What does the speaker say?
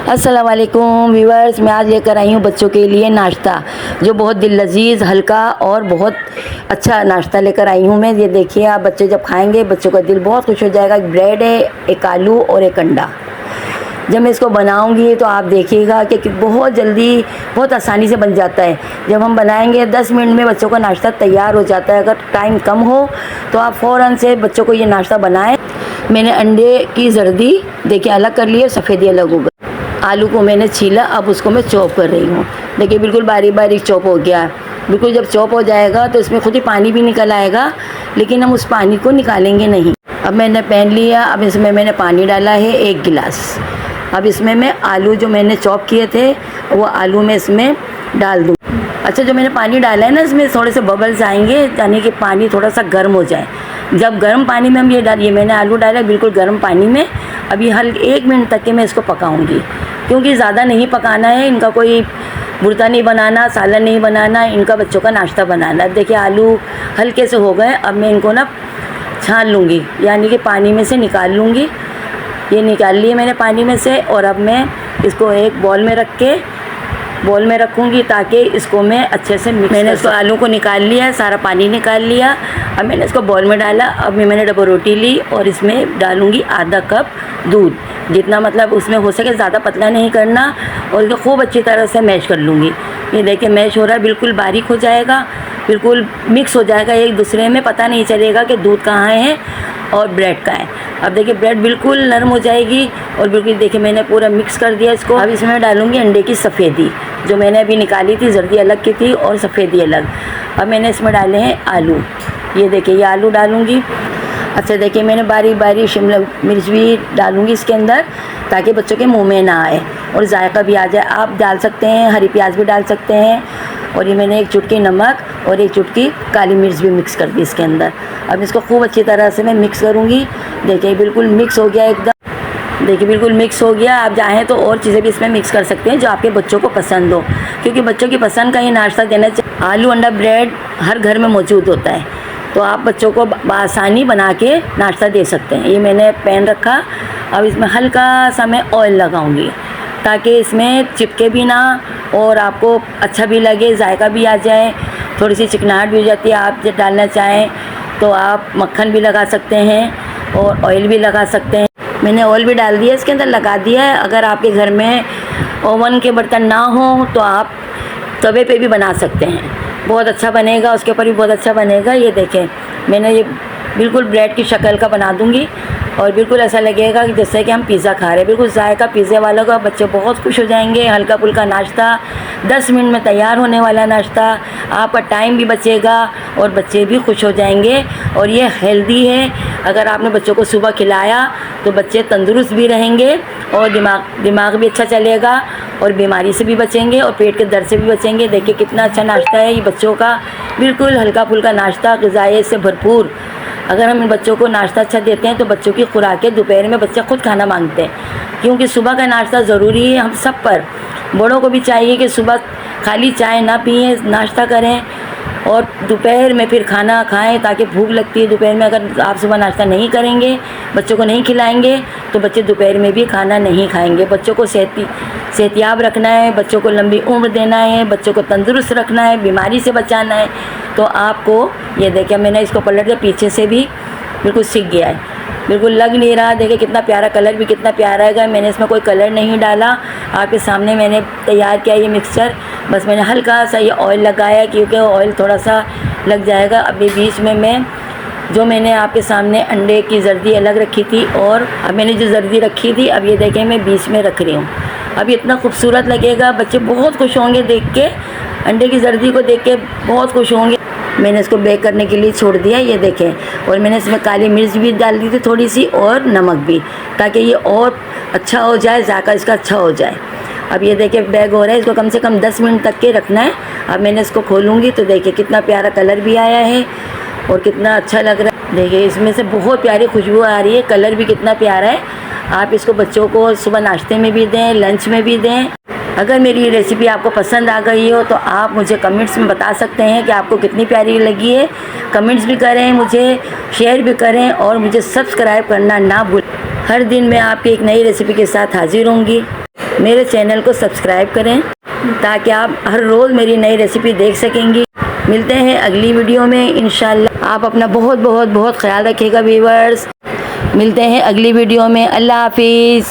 अस्सलाम वालेकुम व्यूअर्स, मैं आज लेकर आई हूँ बच्चों के लिए नाश्ता जो बहुत दिल लजीज, हल्का और बहुत अच्छा नाश्ता लेकर आई हूँ मैं। ये देखिए, आप बच्चे जब खाएंगे बच्चों का दिल बहुत खुश हो जाएगा। एक ब्रेड है, एक आलू और एक अंडा। जब मैं इसको बनाऊंगी तो आप देखिएगा कि बहुत जल्दी, बहुत आसानी से बन जाता है। जब हम बनाएंगे 10 मिनट में बच्चों का नाश्ता तैयार हो जाता है। अगर टाइम कम हो तो आप फ़ौरन से बच्चों को ये नाश्ता बनाएं। मैंने अंडे की जर्दी देखिए अलग कर ली है, सफ़ेदी अलग हो गई। आलू को मैंने छीला, अब उसको मैं चॉप कर रही हूँ। देखिए बिल्कुल बारीक बारीक चॉप हो गया है। बिल्कुल जब चॉप हो जाएगा तो इसमें खुद ही पानी भी निकल आएगा, लेकिन हम उस पानी को निकालेंगे नहीं। अब मैंने पैन लिया, अब इसमें मैंने पानी डाला है 1 गिलास। अब इसमें मैं आलू जो मैंने चॉप किए थे वो आलू में इसमें डाल दूँ। अच्छा, जो मैंने पानी डाला है ना, इसमें थोड़े से बबल्स आएंगे, यानी कि पानी थोड़ा सा गर्म हो जाए। जब गर्म पानी में हम ये डालिए, मैंने आलू डाला बिल्कुल गर्म पानी में। अभी 1 मिनट तक के मैं इसको पकाऊंगी, क्योंकि ज़्यादा नहीं पकाना है। इनका कोई भुर्ता नहीं बनाना, सालन नहीं बनाना, इनका बच्चों का नाश्ता बनाना। अब देखिए आलू हल्के से हो गए। अब मैं इनको ना छान लूँगी, यानी कि पानी में से निकाल लूँगी। ये निकाल लिए मैंने पानी में से, और अब मैं इसको एक बॉल में रखूँगी ताकि इसको मैं अच्छे से मैंने इसको आलू को निकाल लिया, सारा पानी निकाल लिया। अब मैंने इसको बॉल में डाला। अब मैंने डबल रोटी ली और इसमें डालूँगी आधा कप दूध, जितना मतलब उसमें हो सके, ज़्यादा पतला नहीं करना। और इसको खूब अच्छी तरह से मैश कर लूँगी। ये देखिए मैश हो रहा है, बिल्कुल बारीक हो जाएगा, बिल्कुल मिक्स हो जाएगा एक दूसरे में। पता नहीं चलेगा कि दूध कहाँ है और ब्रेड का है। अब देखिए ब्रेड बिल्कुल नरम हो जाएगी, और बिल्कुल देखिए मैंने पूरा मिक्स कर दिया इसको। अब इसमें मैं डालूँगी अंडे की सफ़ेदी, जो मैंने अभी निकाली थी, जर्दी अलग की थी और सफ़ेदी अलग। अब मैंने इसमें डाले हैं आलू। ये देखिए ये आलू डालूँगी। अच्छा, देखिए मैंने बारीक बारीक शिमला मिर्च भी डालूँगी इसके अंदर, ताकि बच्चों के मुंह में ना आए और जायका भी आ जाए। आप डाल सकते हैं, हरी प्याज भी डाल सकते हैं। और ये मैंने 1 चुटकी नमक और 1 चुटकी काली मिर्च भी मिक्स कर दी इसके अंदर। अब इसको खूब अच्छी तरह से मैं मिक्स करूँगी। देखिए बिल्कुल मिक्स हो गया एकदम। देखिए बिल्कुल मिक्स हो गया। आप चाहें तो और चीज़ें भी इसमें मिक्स कर सकते हैं जो आपके बच्चों को पसंद हो, क्योंकि बच्चों की पसंद का ही नाश्ता देना चाहिए। आलू अंडा ब्रेड हर घर में मौजूद होता है, तो आप बच्चों को आसानी बना के नाश्ता दे सकते हैं। ये मैंने पैन रखा। अब इसमें हल्का सा मैं ऑयल लगाऊंगी, ताकि इसमें चिपके भी ना और आपको अच्छा भी लगे, जायका भी आ जाए, थोड़ी सी चिकनाहट भी हो जाती है। आप जब डालना चाहें तो आप मक्खन भी लगा सकते हैं और ऑयल भी लगा सकते हैं। मैंने ऑयल भी डाल दिया, इसके अंदर लगा दिया है। अगर आपके घर में ओवन के बर्तन ना हो तो आप तवे पे भी बना सकते हैं, बहुत अच्छा बनेगा, उसके ऊपर भी बहुत अच्छा बनेगा। ये देखें मैंने ये बिल्कुल ब्रेड की शक्ल का बना दूंगी, और बिल्कुल ऐसा लगेगा कि जैसे कि हम पिज़्ज़ा खा रहे हैं। बिल्कुल जायका पिज़्ज़ा वालों का, बच्चे बहुत खुश हो जाएंगे। हल्का फुल्का नाश्ता, 10 मिनट में तैयार होने वाला नाश्ता, आपका टाइम भी बचेगा और बच्चे भी खुश हो जाएंगे। और ये हेल्दी है। अगर आपने बच्चों को सुबह खिलाया तो बच्चे तंदुरुस्त भी रहेंगे और दिमाग भी अच्छा चलेगा, और बीमारी से भी बचेंगे और पेट के दर्द से भी बचेंगे। देखिए कितना अच्छा नाश्ता है ये बच्चों का, बिल्कुल हल्का फुल्का नाश्ता, ग़िज़ाई से भरपूर। अगर हम बच्चों को नाश्ता अच्छा देते हैं तो बच्चों की खुराकें दोपहर में बच्चे खुद खाना मांगते हैं, क्योंकि सुबह का नाश्ता ज़रूरी है हम सब पर। बड़ों को भी चाहिए कि सुबह खाली चाय ना पिए, नाश्ता करें और दोपहर में फिर खाना खाएं, ताकि भूख लगती है दोपहर में। अगर आप सुबह नाश्ता नहीं करेंगे, बच्चों को नहीं खिलाएंगे, तो बच्चे दोपहर में भी खाना नहीं खाएंगे। बच्चों को सेहतियाब रखना है, बच्चों को लंबी उम्र देना है, बच्चों को तंदुरुस्त रखना है, बीमारी से बचाना है। तो आपको ये देखिए मैंने इसको पलट दिया, पीछे से भी बिल्कुल सीख गया है, बिल्कुल लग नहीं रहा। देखिए कितना प्यारा, कलर भी कितना प्यारा है। मैंने इसमें कोई कलर नहीं डाला, आपके सामने मैंने तैयार किया ये मिक्सचर। बस मैंने हल्का सा ये ऑयल लगाया, क्योंकि ऑयल थोड़ा सा लग जाएगा। अभी बीच में मैं जो मैंने आपके सामने अंडे की जर्दी अलग रखी थी, और अब मैंने जो जर्दी रखी थी, अब ये देखें मैं बीच में रख रही हूँ। अब इतना खूबसूरत लगेगा, बच्चे बहुत खुश होंगे देख के, अंडे की जर्दी को देख के बहुत खुश होंगे। मैंने इसको बेक करने के लिए छोड़ दिया, ये देखें। और मैंने इसमें काली मिर्च भी डाल दी थी थोड़ी सी, और नमक भी, ताकि ये और अच्छा हो जाए, जायका इसका अच्छा हो जाए। अब ये देखिए बेक हो रहा है, इसको कम से कम 10 मिनट तक के रखना है। अब मैंने इसको खोलूँगी तो देखिए कितना प्यारा कलर भी आया है और कितना अच्छा लग रहा है। देखिए इसमें से बहुत प्यारी खुशबू आ रही है, कलर भी कितना प्यारा है। आप इसको बच्चों को सुबह नाश्ते में भी दें, लंच में भी दें। अगर मेरी ये रेसिपी आपको पसंद आ गई हो तो आप मुझे कमेंट्स में बता सकते हैं कि आपको कितनी प्यारी लगी है। कमेंट्स भी करें, मुझे शेयर भी करें, और मुझे सब्सक्राइब करना ना भूलें। हर दिन मैं आपकी एक नई रेसिपी के साथ हाजिर होंगी। मेरे चैनल को सब्सक्राइब करें ताकि आप हर रोज़ मेरी नई रेसिपी देख सकेंगी। मिलते हैं अगली वीडियो में इंशाल्लाह। आप अपना बहुत बहुत बहुत ख्याल रखिएगा व्यूअर्स। मिलते हैं अगली वीडियो में। अल्लाह हाफिज़।